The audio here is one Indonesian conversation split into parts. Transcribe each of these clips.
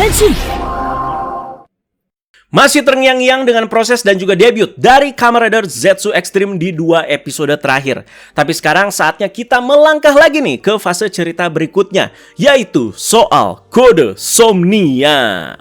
Henshin! Masih terngiang-ngiang dengan proses dan juga debut dari Kamen Rider Zetsu Extreme di 2 episode terakhir. Tapi sekarang saatnya kita melangkah lagi nih ke fase cerita berikutnya, yaitu soal kode Somnia.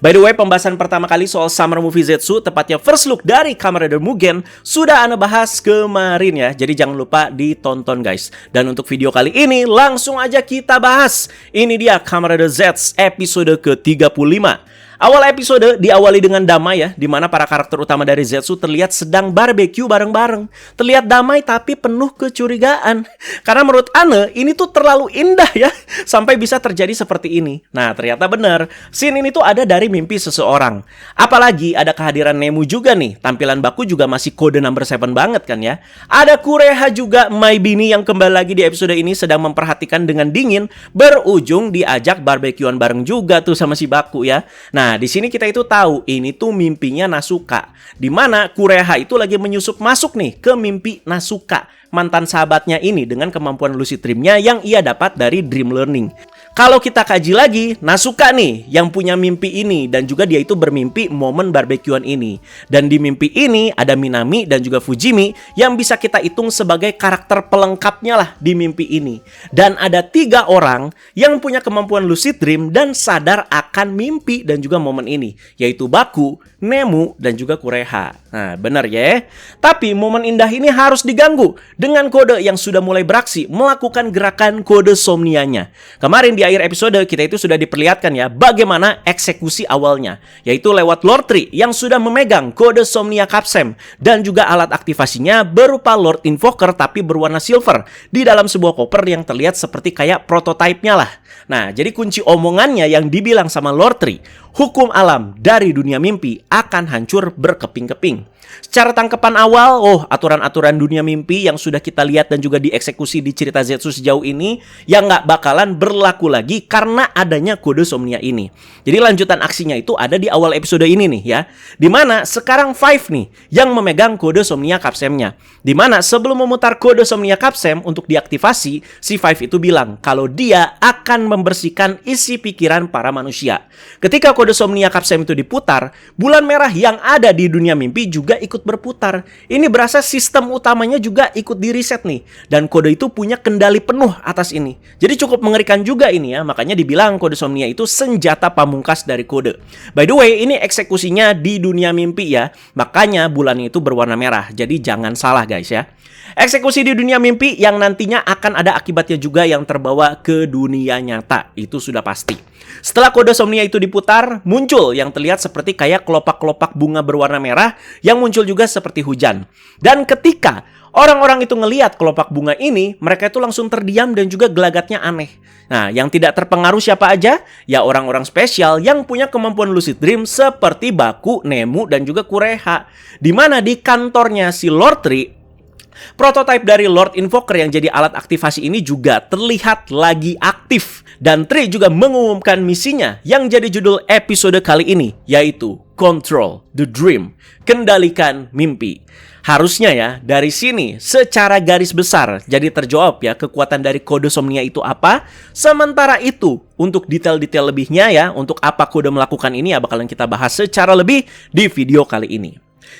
By the way, pembahasan pertama kali soal Summer Movie Zetsu, tepatnya first look dari Kamen Rider Mugen, sudah Ana bahas kemarin ya. Jadi jangan lupa ditonton guys. Dan untuk video kali ini, langsung aja kita bahas. Ini dia Kamen Rider Z episode ke-35. Awal episode diawali dengan damai ya, di mana para karakter utama dari Zetsu terlihat sedang barbeque bareng-bareng. Terlihat damai tapi penuh kecurigaan. Karena menurut Ane, ini tuh terlalu indah ya, sampai bisa terjadi seperti ini. Nah, ternyata benar. Scene ini tuh ada dari mimpi seseorang. Apalagi ada kehadiran Nemu juga nih. Tampilan Baku juga masih kode number 7 banget kan ya. Ada Kureha juga, My Bini yang kembali lagi di episode ini sedang memperhatikan dengan dingin, berujung diajak barbekyuan bareng juga tuh sama si Baku ya. Nah, di sini kita itu tahu ini tuh mimpinya Nasuka, di mana Kureha itu lagi menyusup masuk nih ke mimpi Nasuka, mantan sahabatnya ini dengan kemampuan lucid dream-nya yang ia dapat dari dream learning. Kalau kita kaji lagi, Nasuka nih yang punya mimpi ini dan juga dia itu bermimpi momen barbekyuan ini. Dan di mimpi ini ada Minami dan juga Fujimi yang bisa kita hitung sebagai karakter pelengkapnya lah di mimpi ini. Dan ada 3 orang yang punya kemampuan lucid dream dan sadar akan mimpi dan juga momen ini, yaitu Baku, Nemu, dan juga Kureha. Nah, benar ya. Tapi momen indah ini harus diganggu dengan kode yang sudah mulai beraksi melakukan gerakan kode Somnianya. Kemarin di akhir episode kita itu sudah diperlihatkan ya bagaimana eksekusi awalnya, yaitu lewat Lord Tree yang sudah memegang kode Somnia Capsem dan juga alat aktivasinya berupa Lord Invoker tapi berwarna silver di dalam sebuah koper yang terlihat seperti kayak prototipenya lah. Nah, jadi kunci omongannya yang dibilang sama Lord Tree, hukum alam dari dunia mimpi akan hancur berkeping-keping. Secara tangkapan awal, aturan-aturan dunia mimpi yang sudah kita lihat dan juga dieksekusi di cerita Zetsu sejauh ini yang nggak bakalan berlaku lagi karena adanya kode Somnia ini. Jadi lanjutan aksinya itu ada di awal episode ini nih ya, dimana sekarang Five nih yang memegang kode Somnia Capsemnya. Dimana sebelum memutar kode Somnia Capsem untuk diaktifasi, si Five itu bilang kalau dia akan membersihkan isi pikiran para manusia. Ketika kode Somnia Capsem itu diputar, bulan merah yang ada di dunia mimpi juga ikut berputar. Ini berasa sistem utamanya juga ikut di reset nih. Dan kode itu punya kendali penuh atas ini. Jadi cukup mengerikan juga ini ya. Makanya dibilang kode Somnia itu senjata pamungkas dari kode. By the way, ini eksekusinya di dunia mimpi ya. Makanya bulannya itu berwarna merah. Jadi jangan salah guys ya. Eksekusi di dunia mimpi yang nantinya akan ada akibatnya juga yang terbawa ke dunia nyata. Itu sudah pasti. Setelah kode Somnia itu diputar, muncul yang terlihat seperti kayak kelopak-kelopak bunga berwarna merah yang muncul juga seperti hujan. Dan ketika orang-orang itu ngelihat kelopak bunga ini, mereka itu langsung terdiam dan juga gelagatnya aneh. Nah, yang tidak terpengaruh siapa aja? Ya orang-orang spesial yang punya kemampuan lucid dream seperti Baku, Nemu, dan juga Kureha. Dimana di kantornya si Lord Tree, prototipe dari Lord Invoker yang jadi alat aktivasi ini juga terlihat lagi aktif. Dan Tree juga mengumumkan misinya yang jadi judul episode kali ini, yaitu Control the Dream, kendalikan mimpi. Harusnya ya, dari sini secara garis besar jadi terjawab ya kekuatan dari kode Somnia itu apa. Sementara itu, untuk detail-detail lebihnya ya, untuk apa kode melakukan ini ya bakalan kita bahas secara lebih di video kali ini.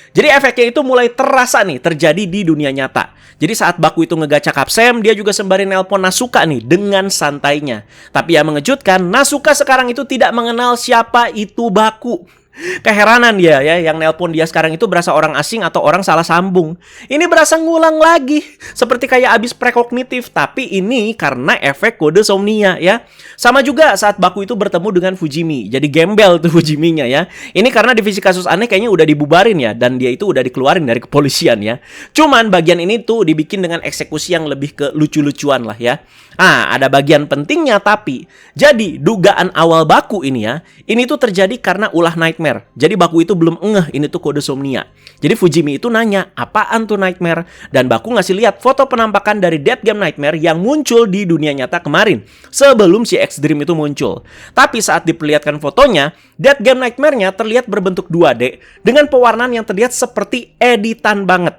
Jadi efeknya itu mulai terasa nih terjadi di dunia nyata. Jadi saat Baku itu ngegacha Capsem, dia juga sembari nelpon Nasuka nih dengan santainya. Tapi yang mengejutkan, Nasuka sekarang itu tidak mengenal siapa itu Baku. Keheranan dia ya, yang nelpon dia sekarang itu berasa orang asing atau orang salah sambung. Ini berasa ngulang lagi, seperti kayak abis prekognitif. Tapi ini karena efek kode Somnia ya. Sama juga saat Baku itu bertemu dengan Fujimi. Jadi gembel tuh Fujiminya ya. Ini karena divisi kasus aneh kayaknya udah dibubarin ya, dan dia itu udah dikeluarin dari kepolisian ya. Cuman bagian ini tuh dibikin dengan eksekusi yang lebih ke lucu-lucuan lah ya. Ada bagian pentingnya tapi. Jadi dugaan awal Baku ini ya, ini tuh terjadi karena ulah nightmare. Jadi Baku itu belum ngeh ini tuh kode Somnia. Jadi Fujimi itu nanya, apaan tuh nightmare? Dan Baku ngasih lihat foto penampakan dari Dead Game Nightmare yang muncul di dunia nyata kemarin, sebelum si X-Dream itu muncul. Tapi saat diperlihatkan fotonya, Dead Game Nightmare-nya terlihat berbentuk 2D dengan pewarnaan yang terlihat seperti editan banget.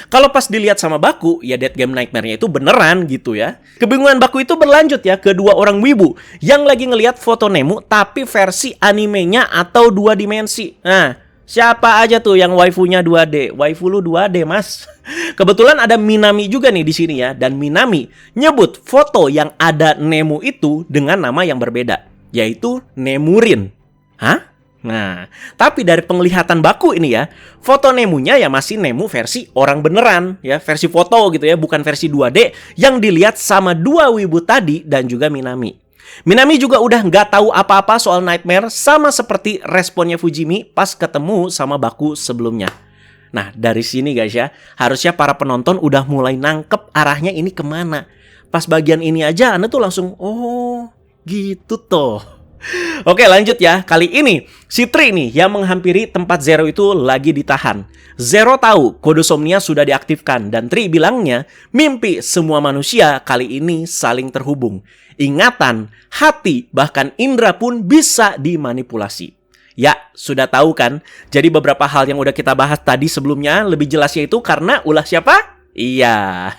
Kalau pas dilihat sama Baku, ya Dead Game Nightmare-nya itu beneran gitu ya. Kebingungan Baku itu berlanjut ya ke dua orang wibu yang lagi ngelihat foto Nemu tapi versi animenya atau 2 dimensi. Nah, siapa aja tuh yang waifunya 2D? Waifu lu 2D, Mas. Kebetulan ada Minami juga nih di sini ya, dan Minami nyebut foto yang ada Nemu itu dengan nama yang berbeda, yaitu Nemurin. Hah? Nah, tapi dari penglihatan Baku ini ya, foto Nemunya ya masih Nemu versi orang beneran ya, versi foto gitu ya, bukan versi 2D yang dilihat sama dua wibu tadi dan juga Minami. Minami juga udah nggak tahu apa-apa soal Nightmare, sama seperti responnya Fujimi pas ketemu sama Baku sebelumnya. Nah, dari sini guys ya, harusnya para penonton udah mulai nangkep arahnya ini kemana. Pas bagian ini aja, Anda tuh langsung, oh gitu toh. Oke, lanjut ya. Kali ini si Tri nih yang menghampiri tempat Zero itu lagi ditahan. Zero tahu kode Somnia sudah diaktifkan dan Tri bilangnya mimpi semua manusia kali ini saling terhubung. Ingatan, hati, bahkan indera pun bisa dimanipulasi. Ya, sudah tahu kan? Jadi beberapa hal yang udah kita bahas tadi sebelumnya lebih jelasnya itu karena ulah siapa? Iya.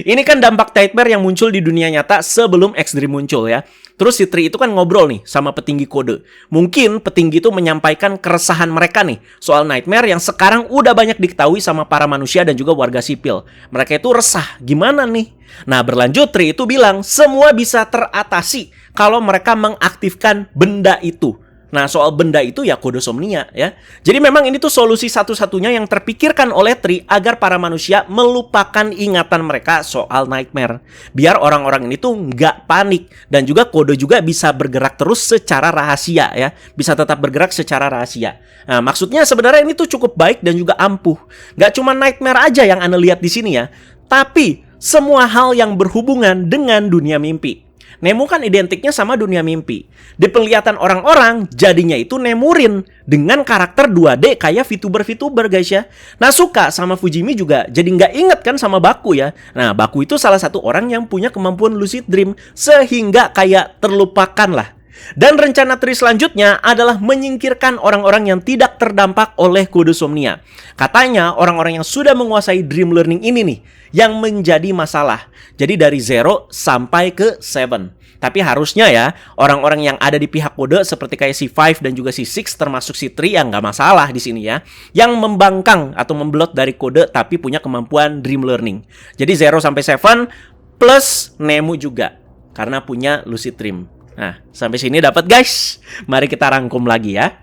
Ini kan dampak nightmare yang muncul di dunia nyata sebelum X-Dream muncul ya. Terus si Tri itu kan ngobrol nih sama petinggi kode. Mungkin petinggi itu menyampaikan keresahan mereka nih soal nightmare yang sekarang udah banyak diketahui sama para manusia dan juga warga sipil. Mereka itu resah, gimana nih? Nah, berlanjut Tri itu bilang semua bisa teratasi kalau mereka mengaktifkan benda itu. Nah, soal benda itu ya kode Somnia ya. Jadi memang ini tuh solusi satu-satunya yang terpikirkan oleh Tri agar para manusia melupakan ingatan mereka soal nightmare. Biar orang-orang ini tuh nggak panik. Dan juga kode juga bisa bergerak terus secara rahasia ya. Bisa tetap bergerak secara rahasia. Nah, maksudnya sebenarnya ini tuh cukup baik dan juga ampuh. Nggak cuma nightmare aja yang Anda lihat di sini ya. Tapi semua hal yang berhubungan dengan dunia mimpi. Nemu kan identiknya sama dunia mimpi. Di penglihatan orang-orang, jadinya itu Nemurin dengan karakter 2D kayak VTuber-VTuber guys ya. Nah, suka sama Fujimi juga jadi nggak inget kan sama Baku ya. Nah, Baku itu salah satu orang yang punya kemampuan lucid dream sehingga kayak terlupakan lah. Dan rencana Tri selanjutnya adalah menyingkirkan orang-orang yang tidak terdampak oleh kode Somnia. Katanya orang-orang yang sudah menguasai dream learning ini nih yang menjadi masalah. Jadi dari 0 sampai ke 7. Tapi harusnya ya orang-orang yang ada di pihak kode seperti kayak si 5 dan juga si 6 termasuk si Tri yang nggak masalah di sini ya. Yang membangkang atau memblot dari kode tapi punya kemampuan dream learning. Jadi 0 sampai 7 plus Nemu juga karena punya lucid dream. Nah, sampai sini dapat guys. Mari kita rangkum lagi ya.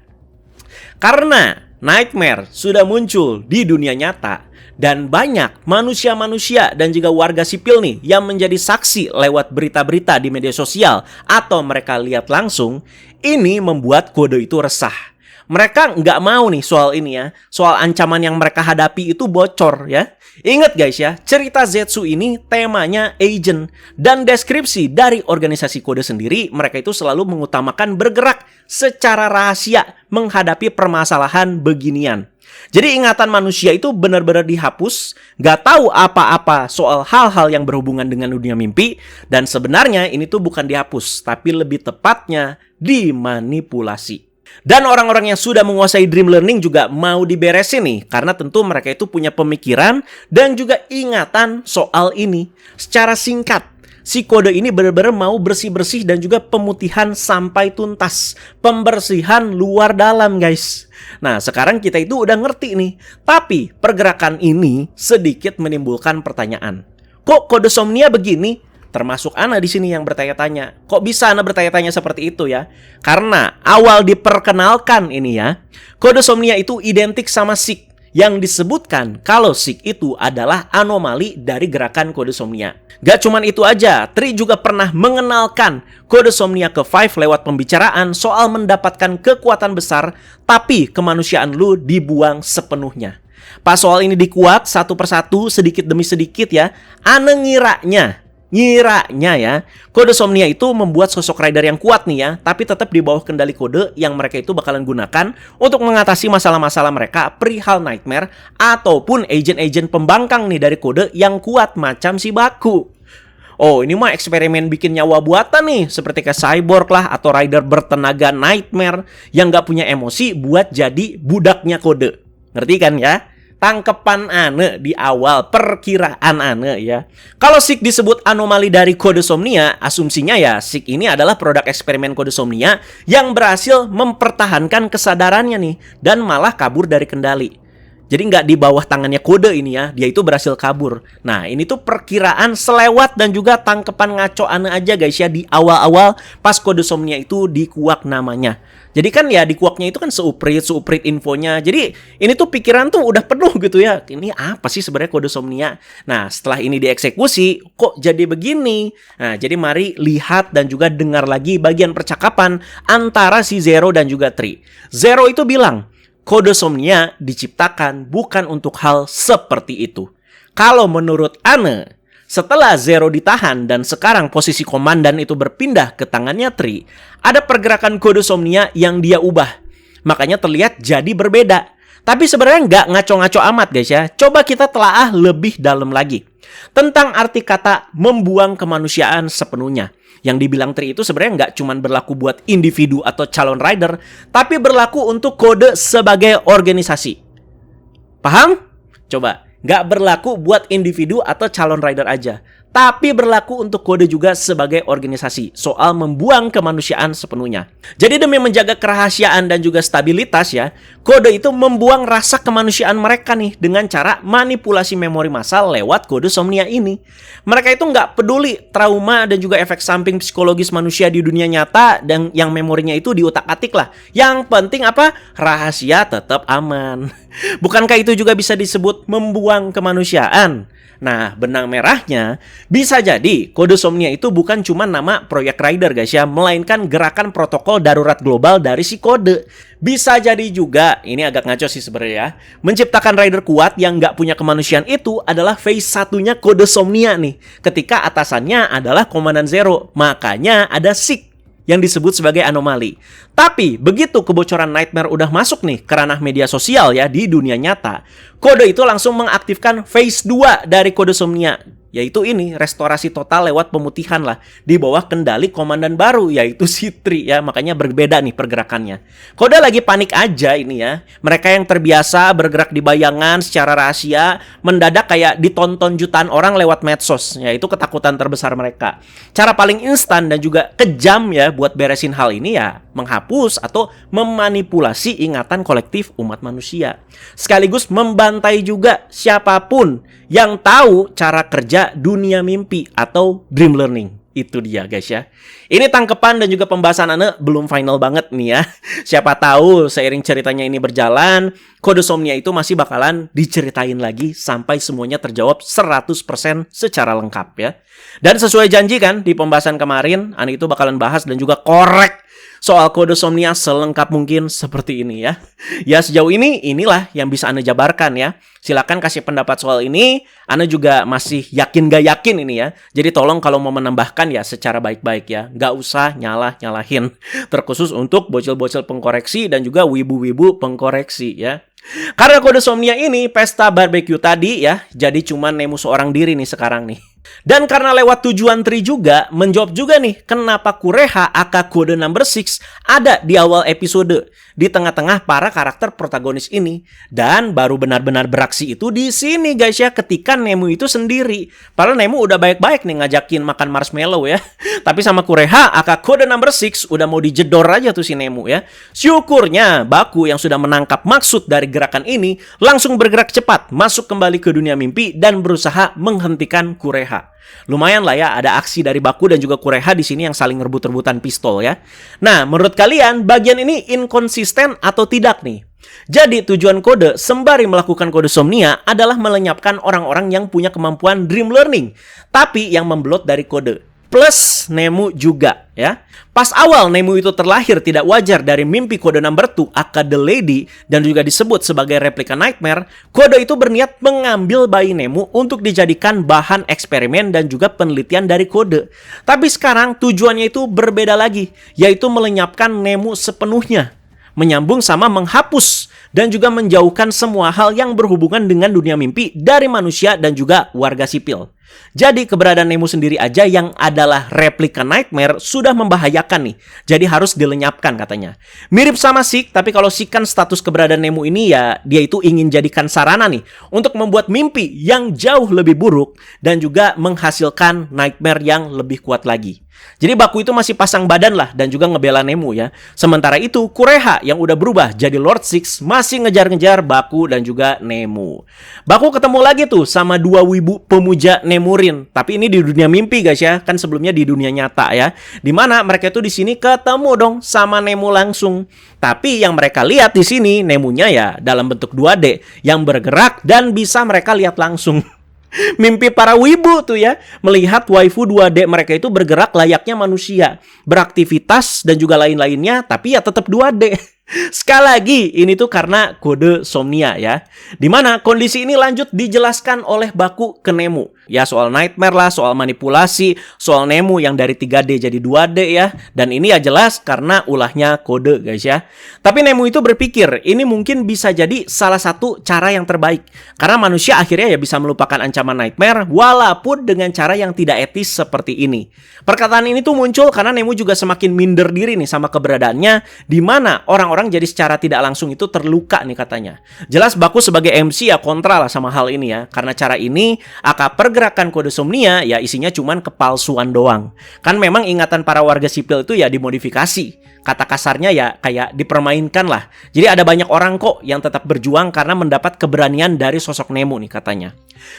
Karena nightmare sudah muncul di dunia nyata dan banyak manusia-manusia dan juga warga sipil nih yang menjadi saksi lewat berita-berita di media sosial atau mereka lihat langsung, ini membuat kode itu resah. Mereka nggak mau nih soal ini ya, soal ancaman yang mereka hadapi itu bocor ya. Ingat guys ya, cerita Zetsu ini temanya agent. Dan deskripsi dari organisasi kode sendiri, mereka itu selalu mengutamakan bergerak secara rahasia menghadapi permasalahan beginian. Jadi ingatan manusia itu benar-benar dihapus, nggak tahu apa-apa soal hal-hal yang berhubungan dengan dunia mimpi. Dan sebenarnya ini tuh bukan dihapus, tapi lebih tepatnya dimanipulasi. Dan orang-orang yang sudah menguasai dream learning juga mau diberesin nih, karena tentu mereka itu punya pemikiran dan juga ingatan soal ini. Secara singkat, si kode ini benar-benar mau bersih-bersih dan juga pemutihan sampai tuntas. Pembersihan luar dalam guys. Nah, sekarang kita itu udah ngerti nih. Tapi pergerakan ini sedikit menimbulkan pertanyaan. Kok kode Somnia begini? Termasuk Ana di sini yang bertanya-tanya. Kok bisa Ana bertanya-tanya seperti itu ya? Karena awal diperkenalkan ini ya, kode Somnia itu identik sama Seek. Yang disebutkan kalau Seek itu adalah anomali dari gerakan kode Somnia. Gak cuman itu aja, Tri juga pernah mengenalkan kode Somnia ke Five lewat pembicaraan soal mendapatkan kekuatan besar, tapi kemanusiaan lu dibuang sepenuhnya. Pas soal ini dikuak satu persatu sedikit demi sedikit ya, Ana ngiranya ya, kode Somnia itu membuat sosok rider yang kuat nih ya, tapi tetap di bawah kendali kode yang mereka itu bakalan gunakan untuk mengatasi masalah-masalah mereka perihal nightmare ataupun agent-agent pembangkang nih dari kode yang kuat macam si Baku. Oh, ini mah eksperimen bikin nyawa buatan nih, seperti kayak cyborg lah atau rider bertenaga nightmare yang gak punya emosi buat jadi budaknya kode. Ngerti kan ya? tangkepan Ane di awal, perkiraan Ane ya. Kalau SIG disebut anomali dari kode Somnia, asumsinya ya SIG ini adalah produk eksperimen kode Somnia yang berhasil mempertahankan kesadarannya nih dan malah kabur dari kendali. Jadi nggak di bawah tangannya kode ini ya, dia itu berhasil kabur. Nah ini tuh perkiraan selewat dan juga tangkepan ngaco Ane aja guys ya di awal-awal pas kode Somnia itu dikuak namanya. Jadi kan ya di kuaknya itu kan seuprit infonya. Jadi ini tuh pikiran tuh udah penuh gitu ya. Ini apa sih sebenarnya kode Somnia? Nah setelah ini dieksekusi, kok jadi begini? Nah jadi mari lihat dan juga dengar lagi bagian percakapan antara si Zero dan juga Tri. Zero itu bilang, kode Somnia diciptakan bukan untuk hal seperti itu. Kalau menurut Ane, setelah Zero ditahan dan sekarang posisi komandan itu berpindah ke tangannya Tri, ada pergerakan kode Somnia yang dia ubah. Makanya terlihat jadi berbeda. Tapi sebenarnya nggak ngaco-ngaco amat guys ya. Coba kita telaah lebih dalam lagi tentang arti kata membuang kemanusiaan sepenuhnya. Yang dibilang Tri itu sebenarnya nggak cuma berlaku buat individu atau calon rider, tapi berlaku untuk kode sebagai organisasi. Paham? Coba. Nggak berlaku buat individu atau calon rider aja, tapi berlaku untuk kode juga sebagai organisasi. Soal membuang kemanusiaan sepenuhnya. Jadi demi menjaga kerahasiaan dan juga stabilitas ya, kode itu membuang rasa kemanusiaan mereka nih dengan cara manipulasi memori massal lewat kode Somnia ini. Mereka itu nggak peduli trauma dan juga efek samping psikologis manusia di dunia nyata dan yang memorinya itu diutak-atik lah. Yang penting apa? Rahasia tetap aman. Bukankah itu juga bisa disebut membuang kemanusiaan? Nah, benang merahnya bisa jadi kode Somnia itu bukan cuma nama proyek Rider guys ya, melainkan gerakan protokol darurat global dari si kode. Bisa jadi juga, ini agak ngaco sih sebenarnya ya, menciptakan Rider kuat yang nggak punya kemanusiaan itu adalah phase satunya kode Somnia nih, ketika atasannya adalah Komandan Zero. Makanya ada SIG yang disebut sebagai anomali. Tapi begitu kebocoran Nightmare udah masuk nih ke ranah media sosial ya di dunia nyata, kode itu langsung mengaktifkan phase 2 dari kode Somnia, yaitu ini restorasi total lewat pemutihan lah di bawah kendali komandan baru yaitu si Tri ya. Makanya berbeda nih pergerakannya. Kode lagi panik aja ini ya. Mereka yang terbiasa bergerak di bayangan secara rahasia mendadak kayak ditonton jutaan orang lewat medsos, yaitu ketakutan terbesar mereka. Cara paling instan dan juga kejam ya buat beresin hal ini ya menghapus atau memanipulasi ingatan kolektif umat manusia. Sekaligus membantai juga siapapun yang tahu cara kerja dunia mimpi atau dream learning. Itu dia guys ya. Ini tangkepan dan juga pembahasan Ane belum final banget nih ya. Siapa tahu seiring ceritanya ini berjalan, kode Somnia itu masih bakalan diceritain lagi sampai semuanya terjawab 100% secara lengkap ya. Dan sesuai janji kan di pembahasan kemarin, Ane itu bakalan bahas dan juga korek soal kode Somnia selengkap mungkin seperti ini ya. Ya sejauh ini inilah yang bisa Ane jabarkan ya. Silakan kasih pendapat soal ini. Ane juga masih yakin gak yakin ini ya. Jadi tolong kalau mau menambahkan ya secara baik-baik ya. Gak usah nyalahin. Terkhusus untuk bocil-bocil pengkoreksi dan juga wibu-wibu pengkoreksi ya. Karena kode Somnia ini pesta barbecue tadi ya, jadi cuma Nemu seorang diri nih sekarang nih. Dan karena lewat tujuan Tri juga, menjawab juga nih kenapa Kureha aka kode number 6 ada di awal episode, di tengah-tengah para karakter protagonis ini. Dan baru benar-benar beraksi itu di sini guys ya, ketika Nemu itu sendiri. Padahal Nemu udah baik-baik nih ngajakin makan marshmallow ya. Tapi sama Kureha aka kode number 6 udah mau dijedor aja tuh si Nemu ya. Syukurnya Baku yang sudah menangkap maksud dari gerakan ini langsung bergerak cepat masuk kembali ke dunia mimpi dan berusaha menghentikan Kureha. Lumayan lah ya, ada aksi dari Baku dan juga Kureha di sini yang saling rebut-rebutan pistol ya. Nah, menurut kalian bagian ini inkonsisten atau tidak nih? Jadi tujuan kode sembari melakukan kode Somnia adalah melenyapkan orang-orang yang punya kemampuan dream learning, tapi yang membelot dari kode. Plus Nemu juga ya. Pas awal Nemu itu terlahir tidak wajar dari mimpi kode number 2 aka The Lady dan juga disebut sebagai replika Nightmare, kode itu berniat mengambil bayi Nemu untuk dijadikan bahan eksperimen dan juga penelitian dari kode. Tapi sekarang tujuannya itu berbeda lagi, yaitu melenyapkan Nemu sepenuhnya. Menyambung sama menghapus dan juga menjauhkan semua hal yang berhubungan dengan dunia mimpi dari manusia dan juga warga sipil. Jadi keberadaan Nemu sendiri aja yang adalah replika Nightmare sudah membahayakan nih. Jadi harus dilenyapkan katanya. Mirip sama Seek, tapi kalau Seek kan status keberadaan Nemu ini ya dia itu ingin jadikan sarana nih untuk membuat mimpi yang jauh lebih buruk dan juga menghasilkan Nightmare yang lebih kuat lagi. Jadi Baku itu masih pasang badan lah dan juga ngebela Nemu ya. Sementara itu Kureha yang udah berubah jadi Lord Six masih ngejar-ngejar Baku dan juga Nemu. Baku ketemu lagi tuh sama dua wibu pemuja Nemurin. Tapi ini di dunia mimpi guys ya, kan sebelumnya di dunia nyata ya. Dimana mereka itu di sini ketemu dong sama Nemu langsung. Tapi yang mereka lihat di sini Nemunya ya dalam bentuk 2D yang bergerak dan bisa mereka lihat langsung. Mimpi para wibu tuh ya, melihat waifu 2D mereka itu bergerak layaknya manusia, beraktivitas dan juga lain-lainnya, tapi ya tetap 2D. Sekali lagi, ini tuh karena kode Somnia ya. Dimana kondisi ini lanjut dijelaskan oleh Baku ke Nemu. Ya soal Nightmare lah, soal manipulasi, soal Nemu yang dari 3D jadi 2D ya. Dan ini ya jelas karena ulahnya kode guys ya. Tapi Nemu itu berpikir, ini mungkin bisa jadi salah satu cara yang terbaik. Karena manusia akhirnya ya bisa melupakan ancaman Nightmare walaupun dengan cara yang tidak etis seperti ini. Perkataan ini tuh muncul karena Nemu juga semakin minder diri nih sama keberadaannya. Dimana orang-orang jadi secara tidak langsung itu terluka nih katanya. Jelas Baku sebagai MC ya kontra lah sama hal ini ya. Karena cara ini akan pergerakan kode Somnia ya isinya cuman kepalsuan doang. Kan memang ingatan para warga sipil itu ya dimodifikasi. Kata kasarnya ya kayak dipermainkan lah. Jadi ada banyak orang kok yang tetap berjuang karena mendapat keberanian dari sosok Nemu nih katanya.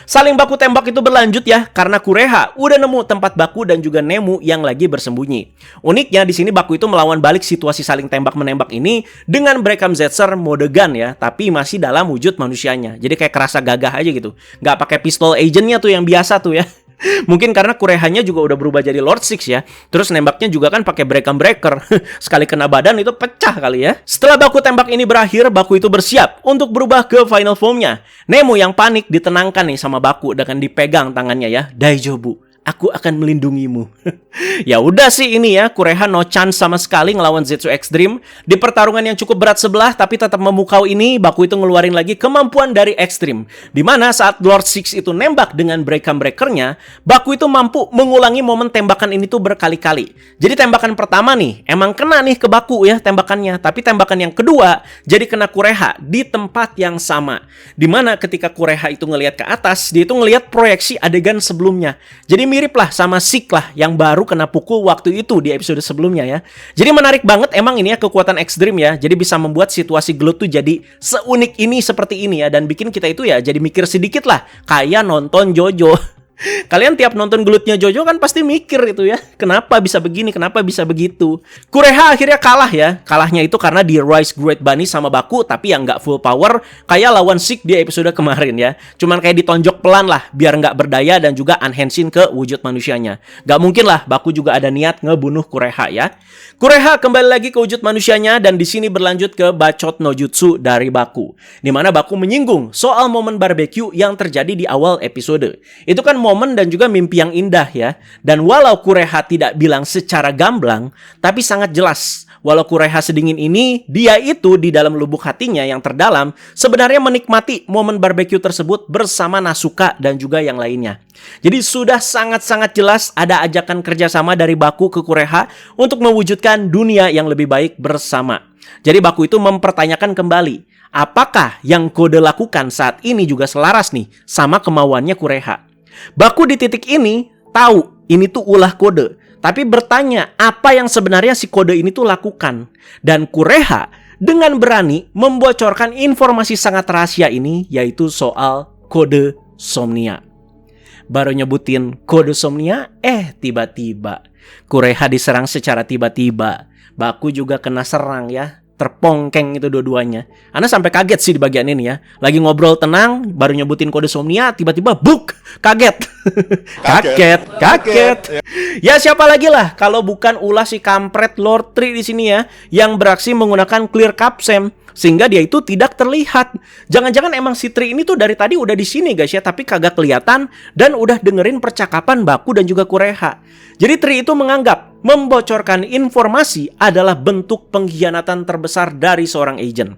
Saling baku tembak itu berlanjut ya karena Kureha udah nemu tempat Baku dan juga Nemu yang lagi bersembunyi. Uniknya di sini Baku itu melawan balik situasi saling tembak-menembak ini dengan Brackham Zetzer mode gun ya, tapi masih dalam wujud manusianya. Jadi kayak kerasa gagah aja gitu. Nggak pakai pistol agentnya tuh yang biasa tuh ya. Mungkin karena Kurehanya juga udah berubah jadi Lord Six ya. Terus nembaknya juga kan pakai Brackham Breaker. Sekali kena badan itu pecah kali ya. Setelah baku tembak ini berakhir, Baku itu bersiap untuk berubah ke final formnya. Nemu yang panik ditenangkan nih sama Baku dengan dipegang tangannya ya. Daijobu, aku akan melindungimu. Ya udah sih ini ya, Kureha no chance sama sekali ngelawan Zetsu Extreme. Di pertarungan yang cukup berat sebelah tapi tetap memukau ini, Baku itu ngeluarin lagi kemampuan dari Extreme. Dimana saat Lord Six itu nembak dengan Brackham Breaker-nya, Baku itu mampu mengulangi momen tembakan ini tuh berkali-kali. Jadi tembakan pertama nih, emang kena nih ke Baku ya tembakannya. Tapi tembakan yang kedua, jadi kena Kureha di tempat yang sama. Dimana ketika Kureha itu ngelihat ke atas, dia itu ngelihat proyeksi adegan sebelumnya. Jadi mirip lah sama Seek lah yang baru kena pukul waktu itu di episode sebelumnya ya. Jadi menarik banget emang ini ya kekuatan Extreme ya. Jadi bisa membuat situasi gelut tuh jadi seunik ini seperti ini ya. Dan bikin kita itu ya jadi mikir sedikit lah. Kayak nonton Jojo. Kalian tiap nonton gelutnya Jojo kan pasti mikir itu ya. Kenapa bisa begini, kenapa bisa begitu. Kureha akhirnya kalah ya. Kalahnya itu karena di Rise Great Bunny sama Baku, tapi yang nggak full power kayak lawan Seek di episode kemarin ya. Cuman kayak ditonjok pelan lah biar nggak berdaya dan juga unhenshin ke wujud manusianya. Nggak mungkin lah Baku juga ada niat ngebunuh Kureha ya. Kureha kembali lagi ke wujud manusianya dan di sini berlanjut ke bacot no jutsu dari Baku. Dimana Baku menyinggung soal momen barbecue yang terjadi di awal episode. Itu kan momen dan juga mimpi yang indah ya. Dan walau Kureha tidak bilang secara gamblang, tapi sangat jelas. Walau Kureha sedingin ini, dia itu di dalam lubuk hatinya yang terdalam sebenarnya menikmati momen barbecue tersebut bersama Nasuka dan juga yang lainnya. Jadi sudah sangat-sangat jelas ada ajakan kerjasama dari Baku ke Kureha untuk mewujudkan dunia yang lebih baik bersama. Jadi Baku itu mempertanyakan kembali, apakah yang Kode lakukan saat ini juga selaras nih sama kemauannya Kureha? Baku di titik ini tahu ini tuh ulah Kode, tapi bertanya apa yang sebenarnya si Kode ini tuh lakukan. Dan Kureha dengan berani membocorkan informasi sangat rahasia ini, yaitu soal Kode Somnia. Baru nyebutin Kode Somnia, tiba-tiba Kureha diserang secara tiba-tiba. Baku juga kena serang ya. Terpongkeng itu dua-duanya. Ana sampai kaget sih di bagian ini ya. Lagi ngobrol tenang, baru nyebutin Kode Somnia, tiba-tiba buk, kaget. Kaget. Ya siapa lagi lah kalau bukan ulah si kampret Lord Tree di sini ya, yang beraksi menggunakan clear capsem sehingga dia itu tidak terlihat. Jangan-jangan emang si Tree ini tuh dari tadi udah di sini guys ya, tapi kagak kelihatan dan udah dengerin percakapan Baku dan juga Kureha. Jadi Tree itu menganggap membocorkan informasi adalah bentuk pengkhianatan terbesar dari seorang agent.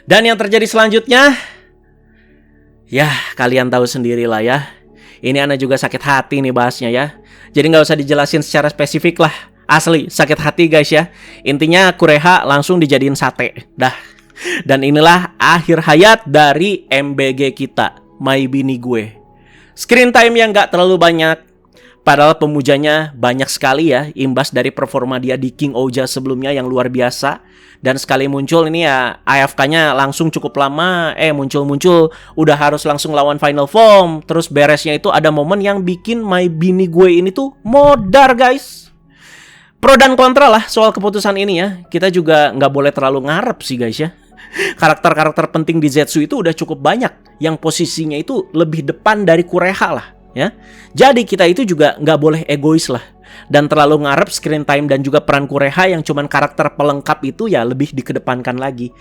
Dan yang terjadi selanjutnya, ya kalian tahu sendirilah ya. Ini Ana juga sakit hati nih bahasnya ya. Jadi nggak usah dijelasin secara spesifik lah. Asli, sakit hati guys ya. Intinya Kureha langsung dijadiin sate. Dah. Dan inilah akhir hayat dari MBG kita, My Bini Gue. Screen time yang nggak terlalu banyak. Padahal pemujanya banyak sekali ya. Imbas dari performa dia di King Ouja sebelumnya yang luar biasa. Dan sekali muncul ini ya AFK-nya langsung cukup lama. Muncul-muncul udah harus langsung lawan final form. Terus beresnya itu ada momen yang bikin My Bini Gue ini tuh modar guys. Pro dan kontra lah soal keputusan ini ya. Kita juga nggak boleh terlalu ngarep sih guys ya. Karakter-karakter penting di Zetsu itu udah cukup banyak yang posisinya itu lebih depan dari Kureha lah ya. Jadi kita itu juga nggak boleh egois lah. Dan terlalu ngarep screen time dan juga peran Kureha yang cuman karakter pelengkap itu ya lebih dikedepankan lagi.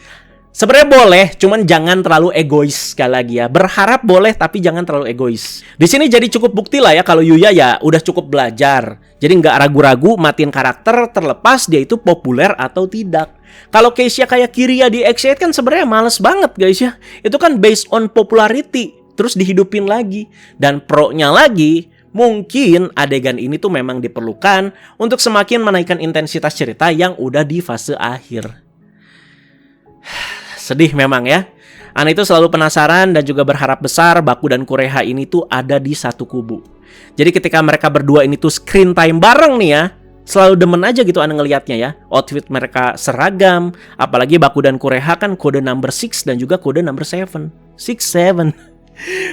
Sebenarnya boleh, cuman jangan terlalu egois sekali lagi ya. Berharap boleh, tapi jangan terlalu egois. Di sini jadi cukup bukti lah ya kalau Yuya ya udah cukup belajar. Jadi nggak ragu-ragu matiin karakter terlepas dia itu populer atau tidak. Kalau case-nya kayak Kiria di X8 kan sebenarnya males banget guys ya. Itu kan based on popularity, terus dihidupin lagi. Dan pro-nya lagi, mungkin adegan ini tuh memang diperlukan untuk semakin menaikkan intensitas cerita yang udah di fase akhir. Sedih memang ya. Ana itu selalu penasaran dan juga berharap besar Baku dan Kureha ini tuh ada di satu kubu. Jadi ketika mereka berdua ini tuh screen time bareng nih ya, selalu demen aja gitu Ana ngelihatnya ya. Outfit mereka seragam, apalagi Baku dan Kureha kan kode number 6 dan juga kode number 7. 6-7.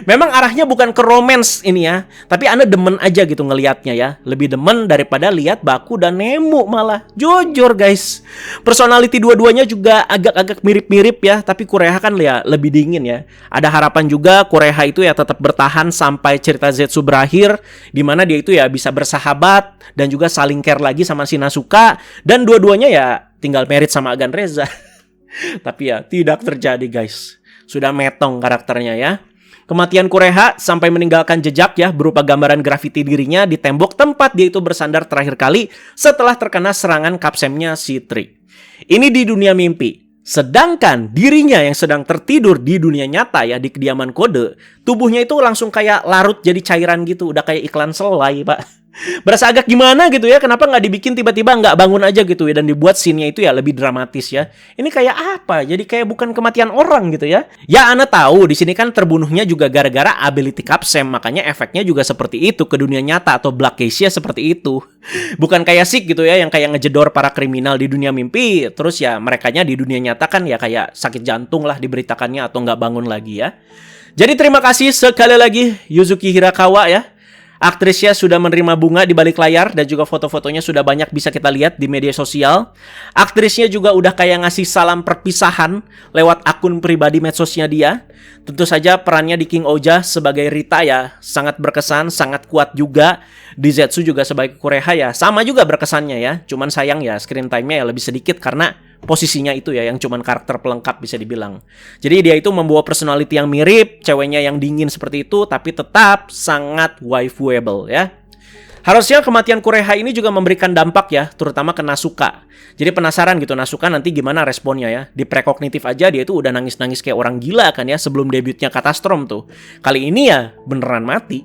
Memang arahnya bukan ke romance ini ya, tapi Ana demen aja gitu ngelihatnya ya. Lebih demen daripada lihat Baku dan Nemu malah. Jujur guys. Personality dua-duanya juga agak-agak mirip-mirip ya, tapi Kureha kan ya lebih dingin ya. Ada harapan juga Kureha itu ya tetap bertahan sampai cerita Zetsu berakhir, dimana dia itu ya bisa bersahabat dan juga saling care lagi sama Shinasuka, dan dua-duanya ya tinggal merit sama Agan Reza. Tapi ya tidak terjadi guys. Sudah metong karakternya ya. Kematian Kureha sampai meninggalkan jejak ya berupa gambaran grafiti dirinya di tembok tempat dia itu bersandar terakhir kali setelah terkena serangan kapsemnya si Tri. Ini di dunia mimpi. Sedangkan dirinya yang sedang tertidur di dunia nyata ya di kediaman kode, tubuhnya itu langsung kayak larut jadi cairan gitu, udah kayak iklan selai pak. Berasa agak gimana gitu ya, kenapa nggak dibikin tiba-tiba nggak bangun aja gitu ya, dan dibuat scene-nya itu ya lebih dramatis ya. Ini kayak apa? Jadi kayak bukan kematian orang gitu ya. Ya Ana tahu di sini kan terbunuhnya juga gara-gara ability kapsem, makanya efeknya juga seperti itu ke dunia nyata atau Black Case-nya seperti itu. Bukan kayak Sik gitu ya yang kayak ngejedor para kriminal di dunia mimpi, terus ya merekanya di dunia nyata kan ya kayak sakit jantung lah diberitakannya atau nggak bangun lagi ya. Jadi terima kasih sekali lagi Yuzuki Hirakawa ya. Aktrisnya sudah menerima bunga di balik layar dan juga foto-fotonya sudah banyak bisa kita lihat di media sosial. Aktrisnya juga udah kayak ngasih salam perpisahan lewat akun pribadi medsosnya dia. Tentu saja perannya di King Ouja sebagai Rita ya sangat berkesan, sangat kuat juga. Di Zetsu juga sebagai Kureha ya sama juga berkesannya ya. Cuman sayang ya screen time-nya ya lebih sedikit karena posisinya itu ya yang cuman karakter pelengkap bisa dibilang. Jadi dia itu membawa personality yang mirip, ceweknya yang dingin seperti itu tapi tetap sangat waifuable ya. Harusnya kematian Kureha ini juga memberikan dampak ya, terutama ke Nasuka. Jadi penasaran gitu Nasuka nanti gimana responnya ya. Di prekognitif aja dia itu udah nangis-nangis kayak orang gila kan ya sebelum debutnya Katastrom tuh. Kali ini ya beneran mati.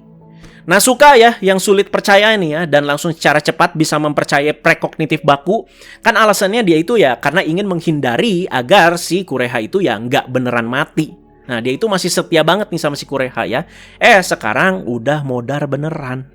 Nasuka ya yang sulit percaya ini ya dan langsung secara cepat bisa mempercayai prekognitif Baku. Kan alasannya dia itu ya karena ingin menghindari agar si Kureha itu ya nggak beneran mati. Nah dia itu masih setia banget nih sama si Kureha ya. Sekarang udah modar beneran.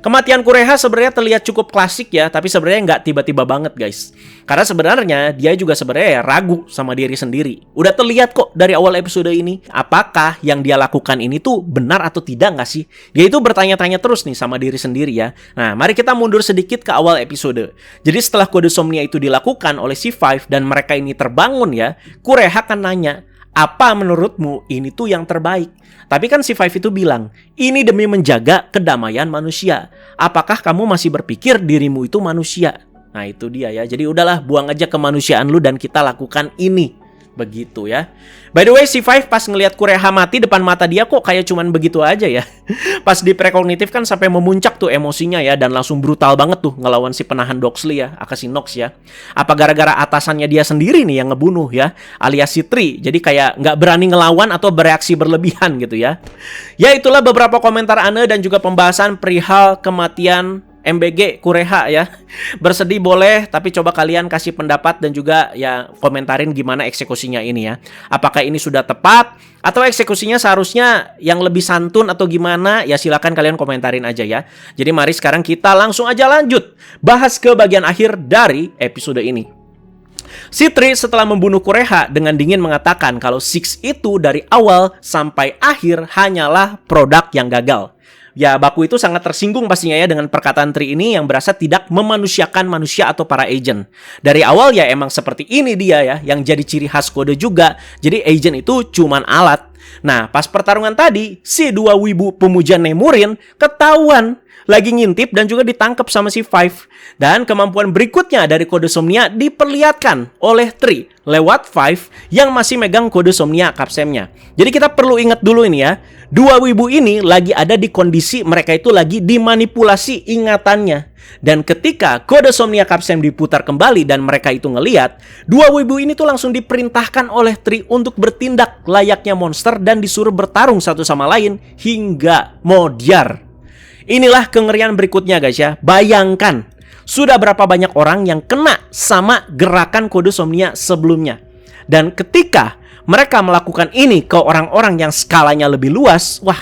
Kematian Kureha sebenarnya terlihat cukup klasik ya, tapi sebenarnya nggak tiba-tiba banget guys. Karena sebenarnya dia juga sebenarnya ragu sama diri sendiri. Udah terlihat kok dari awal episode ini. Apakah yang dia lakukan ini tuh benar atau tidak nggak sih? Dia itu bertanya-tanya terus nih sama diri sendiri ya. Nah, mari kita mundur sedikit ke awal episode. Jadi setelah kode Somnia itu dilakukan oleh si Five dan mereka ini terbangun ya, Kureha kan nanya, apa menurutmu ini tuh yang terbaik? Tapi kan si Five itu bilang, ini demi menjaga kedamaian manusia. Apakah kamu masih berpikir dirimu itu manusia? Nah itu dia ya. Jadi udahlah buang aja kemanusiaan lu dan kita lakukan ini Begitu ya. By the way, si Five pas ngelihat Kureha mati depan mata dia kok kayak cuman begitu aja ya. Pas di prekognitif kan sampai memuncak tuh emosinya ya, dan langsung brutal banget tuh ngelawan si penahan Doxley ya, Akashi Nox ya. Apa gara-gara atasannya dia sendiri nih yang ngebunuh ya, alias si Tri. Jadi kayak nggak berani ngelawan atau bereaksi berlebihan gitu ya. Ya itulah beberapa komentar Ane dan juga pembahasan perihal kematian MBG Kureha ya. Bersedih boleh, tapi coba kalian kasih pendapat dan juga ya komentarin gimana eksekusinya ini ya. Apakah ini sudah tepat atau eksekusinya seharusnya yang lebih santun atau gimana? Ya silakan kalian komentarin aja ya. Jadi mari sekarang kita langsung aja lanjut bahas ke bagian akhir dari episode ini. Si Tri setelah membunuh Kureha dengan dingin mengatakan kalau Six itu dari awal sampai akhir hanyalah produk yang gagal. Ya, Baku itu sangat tersinggung pastinya ya dengan perkataan Tri ini yang berasa tidak memanusiakan manusia atau para agent. Dari awal ya emang seperti ini dia ya, yang jadi ciri khas kode juga. Jadi agent itu cuman alat. Nah, pas pertarungan tadi, si dua wibu pemuja Nemurin ketahuan lagi ngintip dan juga ditangkap sama si Five. Dan kemampuan berikutnya dari kode Somnia diperlihatkan oleh Tri lewat Five yang masih megang kode Somnia Capsemnya. Jadi kita perlu ingat dulu ini ya, dua wibu ini lagi ada di kondisi mereka itu lagi dimanipulasi ingatannya. Dan ketika kode Somnia Capsem diputar kembali dan mereka itu ngeliat, dua wibu ini tuh langsung diperintahkan oleh Tri untuk bertindak layaknya monster dan disuruh bertarung satu sama lain hingga modiar. Inilah kengerian berikutnya guys ya. Bayangkan, sudah berapa banyak orang yang kena sama gerakan kode Somnia sebelumnya. Dan ketika mereka melakukan ini ke orang-orang yang skalanya lebih luas, wah,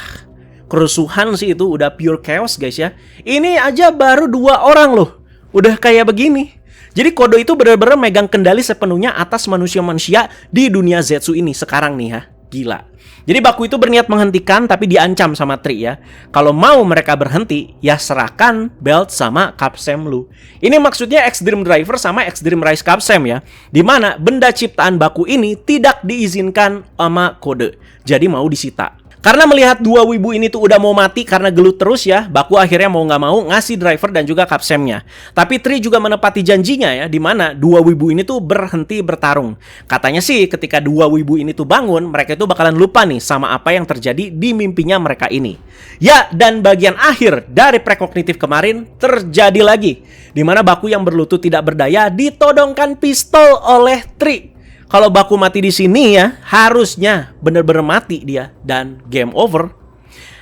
kerusuhan sih itu udah pure chaos guys ya. Ini aja baru 2 orang loh, udah kayak begini. Jadi kode itu benar-benar megang kendali sepenuhnya atas manusia-manusia di dunia Zetsu ini sekarang nih ya. Gila. Jadi Baku itu berniat menghentikan tapi diancam sama Tri ya. Kalau mau mereka berhenti, ya serahkan belt sama Capsem lu. Ini maksudnya Extreme Driver sama Extreme Rise Capsem ya. Dimana benda ciptaan Baku ini tidak diizinkan sama kode. Jadi mau disita. Karena melihat dua wibu ini tuh udah mau mati karena gelut terus ya, Baku akhirnya mau nggak mau ngasih driver dan juga Capsemnya. Tapi Tri juga menepati janjinya ya, dimana dua wibu ini tuh berhenti bertarung. Katanya sih ketika dua wibu ini tuh bangun, mereka itu bakalan lupa nih sama apa yang terjadi di mimpinya mereka ini. Ya, dan bagian akhir dari prekognitif kemarin terjadi lagi, dimana Baku yang berlutut tidak berdaya ditodongkan pistol oleh Tri. Kalau Baku mati di sini ya, harusnya bener-bener mati dia dan game over.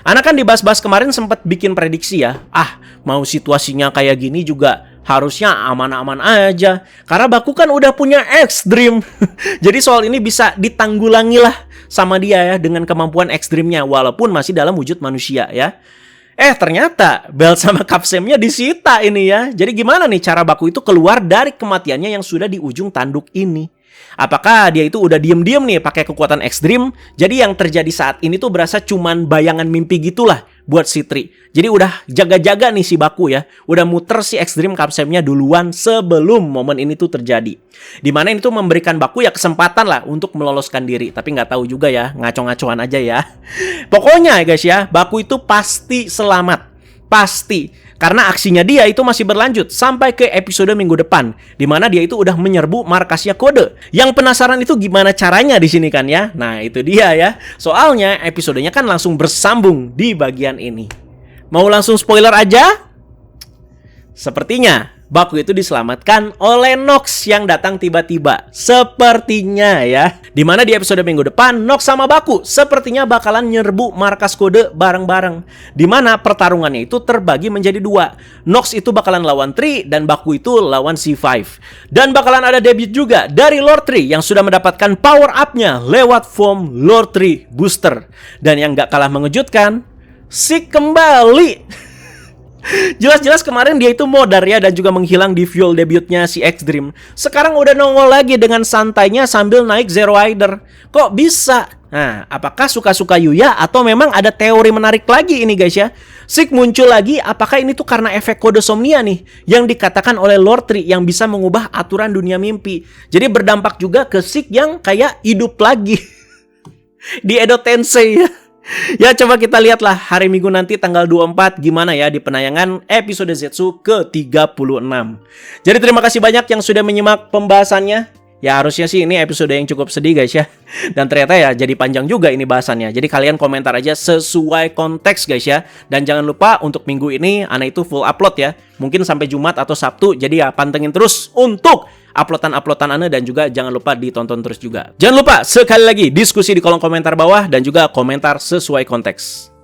Anak kan dibahas-bahas kemarin sempat bikin prediksi ya. Mau situasinya kayak gini juga harusnya aman-aman aja. Karena Baku kan udah punya Extreme. Jadi soal ini bisa ditanggulangi lah sama dia ya dengan kemampuan Extreme-nya walaupun masih dalam wujud manusia ya. Ternyata belt sama Capsemnya disita ini ya. Jadi gimana nih cara Baku itu keluar dari kematiannya yang sudah di ujung tanduk ini? Apakah dia itu udah diem-diem nih pakai kekuatan ekstrim? Jadi yang terjadi saat ini tuh berasa cuman bayangan mimpi gitulah buat si Tri. Jadi udah jaga-jaga nih si Baku ya. Udah muter si ekstrim Capsemnya duluan sebelum momen ini tuh terjadi. Dimana ini tuh memberikan Baku ya kesempatan lah untuk meloloskan diri. Tapi nggak tahu juga ya, ngaco-ngacoan aja ya. Pokoknya guys ya, Baku itu pasti selamat. Pasti. Karena aksinya dia itu masih berlanjut sampai ke episode minggu depan, dimana dia itu udah menyerbu markasnya kode. Yang penasaran itu gimana caranya di sini kan ya? Nah itu dia ya. Soalnya episodenya kan langsung bersambung di bagian ini. Mau langsung spoiler aja? Sepertinya Baku itu diselamatkan oleh Nox yang datang tiba-tiba. Sepertinya ya. Dimana di episode minggu depan, Nox sama Baku sepertinya bakalan nyerbu markas kode bareng-bareng. Dimana pertarungannya itu terbagi menjadi 2. Nox itu bakalan lawan Tri dan Baku itu lawan C5. Dan bakalan ada debut juga dari Lord Tri yang sudah mendapatkan power up-nya lewat form Lord Tri Booster. Dan yang gak kalah mengejutkan, Six kembali. Jelas-jelas kemarin dia itu modar ya dan juga menghilang di fuel debutnya si X-Dream. Sekarang udah nongol lagi dengan santainya sambil naik Zero Rider. Kok bisa? Nah, apakah suka-suka Yuya atau memang ada teori menarik lagi ini guys ya? Sik muncul lagi, apakah ini tuh karena efek kode Somnia nih yang dikatakan oleh Lord Tri yang bisa mengubah aturan dunia mimpi. Jadi berdampak juga ke Sik yang kayak hidup lagi di Edo Tensei ya. Ya coba kita lihatlah hari Minggu nanti tanggal 24 gimana ya di penayangan episode Zetsu ke-36. Jadi terima kasih banyak yang sudah menyimak pembahasannya. Ya harusnya sih ini episode yang cukup sedih guys ya. Dan ternyata ya jadi panjang juga ini bahasannya. Jadi kalian komentar aja sesuai konteks guys ya. Dan jangan lupa untuk minggu ini Ana itu full upload ya. Mungkin sampai Jumat atau Sabtu. Jadi ya pantengin terus untuk uploadan-uploadan Ana. Dan juga jangan lupa ditonton terus juga. Jangan lupa sekali lagi diskusi di kolom komentar bawah. Dan juga komentar sesuai konteks.